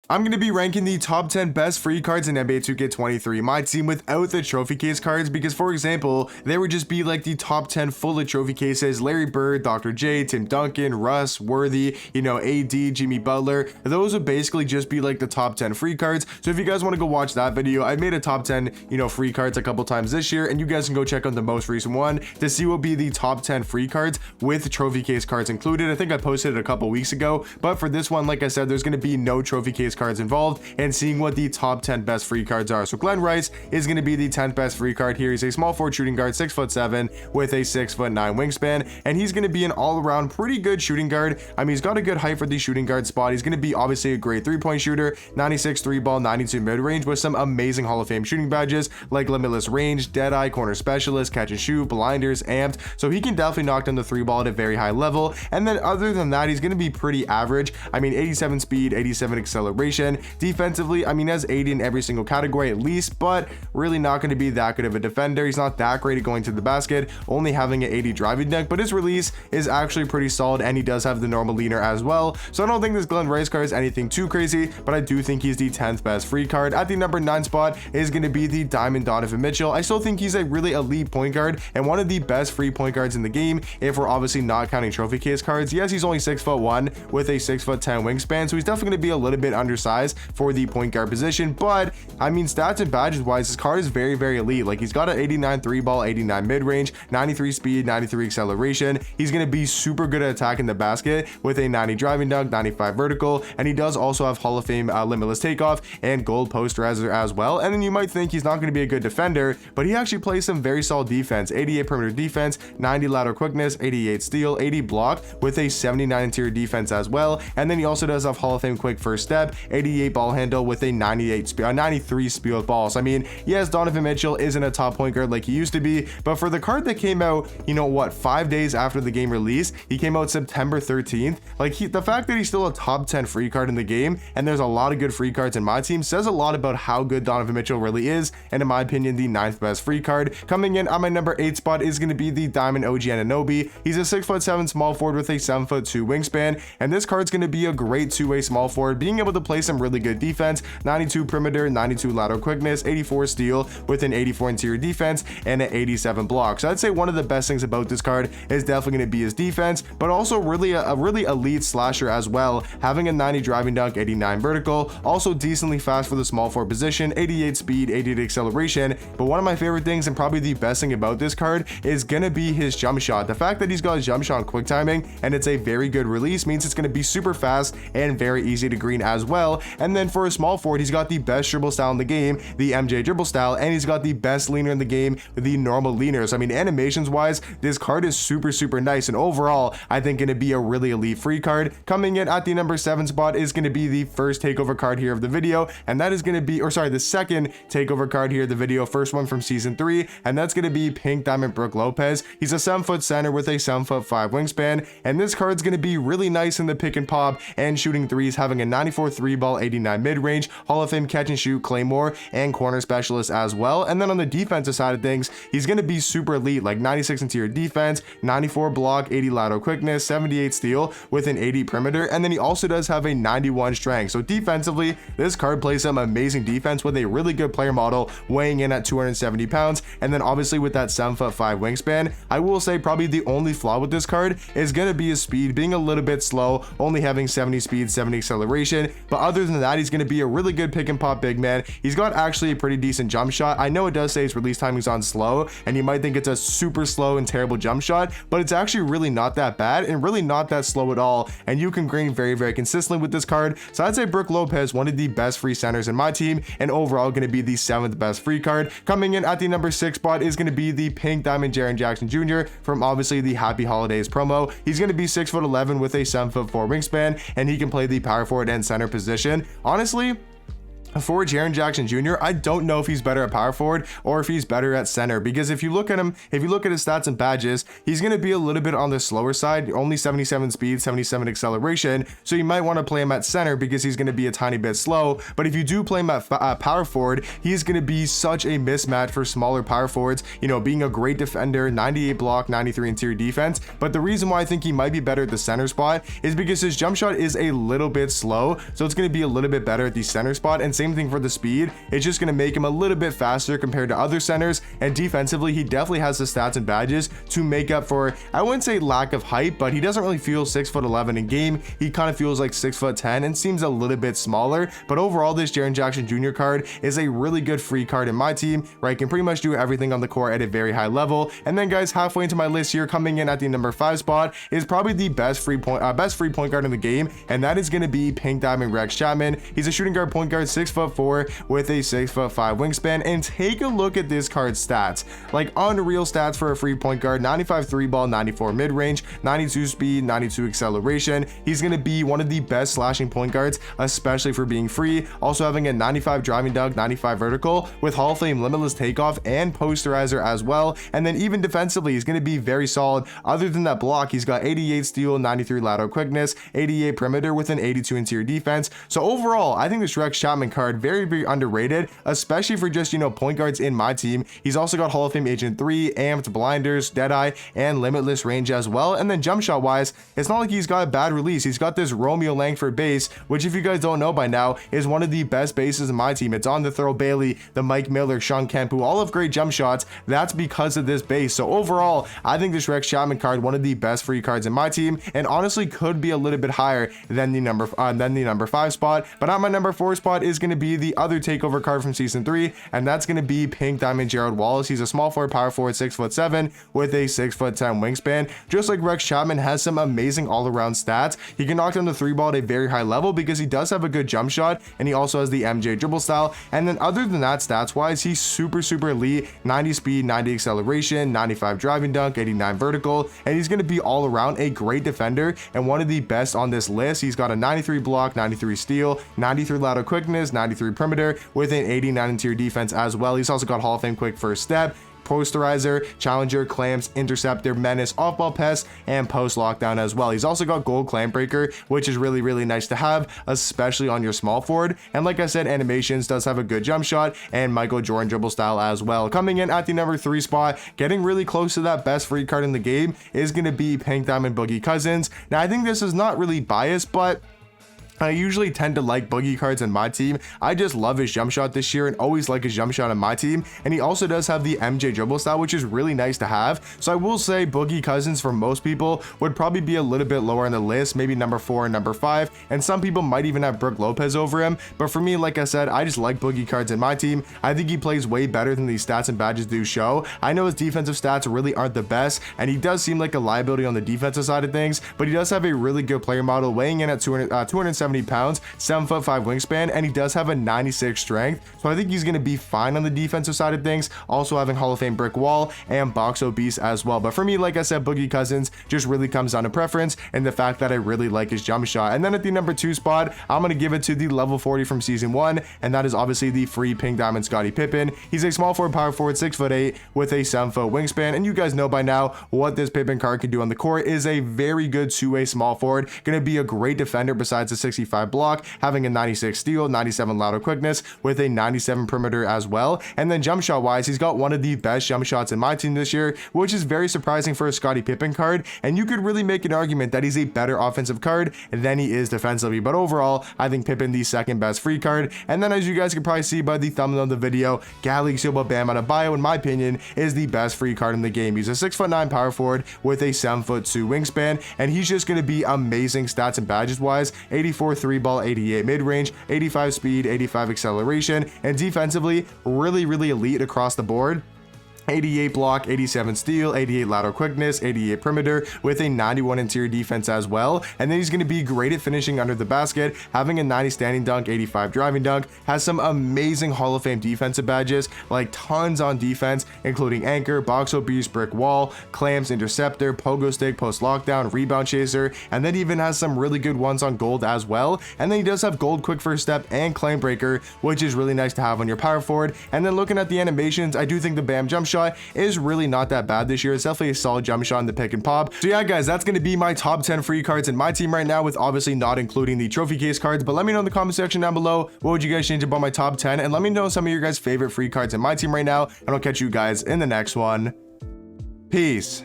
I'm going to be ranking the top 10 best free cards in NBA 2K23, my team without the trophy case cards, because for example, there would just be like the top 10 full of trophy cases, Larry Bird, Dr. J, Tim Duncan, Russ, Worthy, AD, Jimmy Butler. Those would basically just be like the top 10 free cards. So if you guys want to go watch that video, I made a top 10, free cards a couple times this year, and you guys can go check out the most recent one to see what will be the top 10 free cards with trophy case cards included. I think I posted it a couple weeks ago, but for this one, like I said, there's going to be no trophy case cards involved, and seeing what the top 10 best free cards are. So Glenn Rice is going to be the 10th best free card here. He's a small forward shooting guard, 6'7" with a 6'9" wingspan, and he's going to be an all-around pretty good shooting guard. I mean, he's got a good height for the shooting guard spot. He's going to be obviously a great three-point shooter, 96 3 ball, 92 mid-range, with some amazing Hall of Fame shooting badges like limitless range, deadeye, corner specialist, catch and shoot, blinders, amped. So he can definitely knock down the three ball at a very high level. And then other than that, he's going to be pretty average. I mean, 87 speed, 87 acceleration. Defensively, I mean, has 80 in every single category at least, but really not going to be that good of a defender. He's not that great at going to the basket, only having an 80 driving dunk, but his release is actually pretty solid, and he does have the normal leaner as well. So I don't think this Glenn Rice card is anything too crazy, but I do think he's the 10th best free card. At the number 9 spot is going to be the Diamond Donovan Mitchell. I still think he's a really elite point guard and one of the best free point guards in the game, if we're obviously not counting trophy case cards. Yes, he's only 6'1" with a 6'10" wingspan, so he's definitely going to be a little bit undersized for the point guard position, but I mean, stats and badges wise, his card is very, very elite. Like, he's got an 89 3 ball, 89 mid-range, 93 speed, 93 acceleration. He's going to be super good at attacking the basket with a 90 driving dunk, 95 vertical, and he does also have Hall of Fame limitless takeoff and gold posterizer as well. And then you might think he's not going to be a good defender, but he actually plays some very solid defense. 88 perimeter defense, 90 lateral quickness, 88 steal, 80 block with a 79 interior defense as well. And then he also does have Hall of Fame quick first step, 88 ball handle with a 93 speed with balls. I mean, yes, Donovan Mitchell isn't a top point guard like he used to be, but for the card that came out, 5 days after the game release, he came out September 13th. Like, the fact that he's still a top 10 free card in the game, and there's a lot of good free cards in my team, says a lot about how good Donovan Mitchell really is, and in my opinion, the 9th best free card. Coming in on my number 8 spot is going to be the Diamond OG Anunoby. He's a 6'7" small forward with a 7'2" wingspan, and this card's going to be a great two-way small forward, being able to play some really good defense, 92 perimeter, 92 lateral quickness, 84 steal with an 84 interior defense, and an 87 block. So I'd say one of the best things about this card is definitely going to be his defense, but also really a really elite slasher as well, having a 90 driving dunk, 89 vertical, also decently fast for the small forward position, 88 speed, 88 acceleration. But one of my favorite things, and probably the best thing about this card, is going to be his jump shot. The fact that he's got his jump shot quick timing and it's a very good release means it's going to be super fast and very easy to green as well. And then for a small forward, he's got the best dribble style in the game, the MJ dribble style, and he's got the best leaner in the game, the normal leaners. I mean, animations wise, this card is super nice, and overall, I think going to be a really elite free card. Coming in at the number 7 spot is going to be the first takeover card here of the video, and that is going to be, the second takeover card here of the video, first one from season 3, and that's going to be Pink Diamond Brook Lopez. He's a 7-foot center with a 7'5" wingspan, and this card's going to be really nice in the pick and pop and shooting threes, having a 94 3 ball, 89 mid-range, Hall of Fame catch and shoot, claymore, and corner specialist as well. And then on the defensive side of things, he's going to be super elite, like 96 interior defense, 94 block, 80 lateral quickness, 78 steal with an 80 perimeter, and then he also does have a 91 strength. So defensively, this card plays some amazing defense with a really good player model, weighing in at 270 pounds, and then obviously with that 7'5" wingspan. I will say probably the only flaw with this card is going to be his speed being a little bit slow, only having 70 speed, 70 acceleration, but other than that, he's going to be a really good pick and pop big man. He's got actually a pretty decent jump shot. I know it does say his release timing's on slow, and you might think it's a super slow and terrible jump shot, but it's actually really not that bad and really not that slow at all, and you can green very consistently with this card. So I'd say Brook Lopez, one of the best free centers in my team, and overall going to be the 7th best free card. Coming in at the number 6 spot is going to be the Pink Diamond Jaren Jackson Jr. from obviously the Happy Holidays promo. He's going to be 6'11" with a 7'4" wingspan, and he can play the power forward and center position. Honestly, For Jaren Jackson Jr., I don't know if he's better at power forward or if he's better at center, because if you look at him, if you look at his stats and badges, he's going to be a little bit on the slower side, only 77 speed, 77 acceleration, so you might want to play him at center because he's going to be a tiny bit slow. But if you do play him at power forward, he's going to be such a mismatch for smaller power forwards, you know, being a great defender, 98 block, 93 interior defense. But the reason why I think he might be better at the center spot is because his jump shot is a little bit slow, so it's going to be a little bit better at the center spot. And same thing for the speed, it's just going to make him a little bit faster compared to other centers. And defensively, he definitely has the stats and badges to make up for, I wouldn't say lack of height, but he doesn't really feel 6'11" in game. He kind of feels like 6'10" and seems a little bit smaller. But overall, this Jaren Jackson Jr. card is a really good free card in my team, where I can pretty much do everything on the court at a very high level. And then guys, halfway into my list here, coming in at the number 5 spot is probably the best free point guard in the game, and that is going to be Pink Diamond Rex Chapman. He's a shooting guard, point guard, 6'4" with a 6'5" wingspan. And take a look at this card's stats, like unreal stats for a free point guard: 95 3 ball, 94 mid range, 92 speed, 92 acceleration. He's going to be one of the best slashing point guards, especially for being free. Also having a 95 driving dunk, 95 vertical with Hall of Fame limitless takeoff and posterizer as well. And then even defensively, he's going to be very solid. Other than that block, he's got 88 steal, 93 lateral quickness, 88 perimeter with an 82 interior defense. So overall, I think this Rex Chapman card very underrated, especially for just, you know, point guards in my team. He's also got Hall of Fame Agent 3, Amped, Blinders, Deadeye, and Limitless range as well. And then jump shot wise, it's not like he's got a bad release. He's got this Romeo Langford base, which if you guys don't know by now, is one of the best bases in my team. It's on the Throw Bailey, the Mike Miller, Sean Kemp, who all have great jump shots. That's because of this base. So overall, I think this Rex Chapman card, one of the best free cards in my team, and honestly could be a little bit higher than the number 5 spot. But on my number 4 spot is going to be the other takeover card from season 3, and that's going to be Pink Diamond Gerald Wallace. He's a small forward, power forward, 6'7" with a 6'10" wingspan. Just like Rex Chapman, has some amazing all-around stats. He can knock down the 3 ball at a very high level because he does have a good jump shot, and he also has the MJ dribble style. And then other than that, stats wise, he's super elite: 90 speed, 90 acceleration, 95 driving dunk, 89 vertical, and he's going to be all around a great defender and one of the best on this list. He's got a 93 block, 93 steal, 93 lateral quickness, 93 perimeter with an 89 interior defense as well. He's also got Hall of Fame quick first step, posterizer, challenger, clamps, interceptor, menace, off-ball pest, and post lockdown as well. He's also got gold clamp breaker, which is really nice to have, especially on your small forward. And like I said, animations, does have a good jump shot and Michael Jordan dribble style as well. Coming in at the number 3 spot, getting really close to that best free card in the game, is going to be Pink Diamond Boogie Cousins. Now I think this is not really biased, but I usually tend to like Boogie cards in my team. I just love his jump shot this year and always like his jump shot in my team. And he also does have the MJ dribble style, which is really nice to have. So I will say Boogie Cousins for most people would probably be a little bit lower on the list, maybe number 4 and number 5. And some people might even have Brook Lopez over him. But for me, like I said, I just like Boogie cards in my team. I think he plays way better than these stats and badges do show. I know his defensive stats really aren't the best, and he does seem like a liability on the defensive side of things, but he does have a really good player model, weighing in at 270 pounds, 7'5" wingspan, and he does have a 96 strength. So I think he's going to be fine on the defensive side of things, also having Hall of Fame brick wall and box obese as well. But for me, like I said, Boogie Cousins just really comes down to preference and the fact that I really like his jump shot. And then at the number 2 spot, I'm going to give it to the level 40 from season 1, and that is obviously the free Pink Diamond Scottie Pippen. He's a small forward, power forward, 6'8" with a 7-foot wingspan, and you guys know by now what this Pippen card can do on the court. Is a very good two-way small forward, going to be a great defender besides a 65 block, having a 96 steal, 97 lateral quickness with a 97 perimeter as well. And then jump shot wise, he's got one of the best jump shots in my team this year, which is very surprising for a Scottie Pippen card, and you could really make an argument that he's a better offensive card than he is defensively. But overall, I think Pippen the second best free card. And then as you guys can probably see by the thumbnail of the video, Galaxy Bam Adebayo, in my opinion, is the best free card in the game. He's a 6'9" power forward with a 7'2" wingspan, and he's just going to be amazing stats and badges wise: 84 3 ball, 88 mid-range, 85 speed, 85 acceleration, and defensively really elite across the board. 88 block, 87 steal, 88 lateral quickness, 88 perimeter, with a 91 interior defense as well. And then he's going to be great at finishing under the basket, having a 90 standing dunk, 85 driving dunk, has some amazing Hall of Fame defensive badges, like tons on defense, including anchor, box beast, brick wall, clamps, interceptor, pogo stick, post lockdown, rebound chaser, and then even has some really good ones on gold as well. And then he does have gold quick first step and claim breaker, which is really nice to have on your power forward. And then looking at the animations, I do think the Bam jump shot is really not that bad this year. It's definitely a solid jump shot in the pick and pop. So yeah, guys, that's going to be my top 10 free cards in my team right now, with obviously not including the trophy case cards. But let me know in the comment section down below, what would you guys change about my top 10? And let me know some of your guys' favorite free cards in my team right now. And I'll catch you guys in the next one. Peace.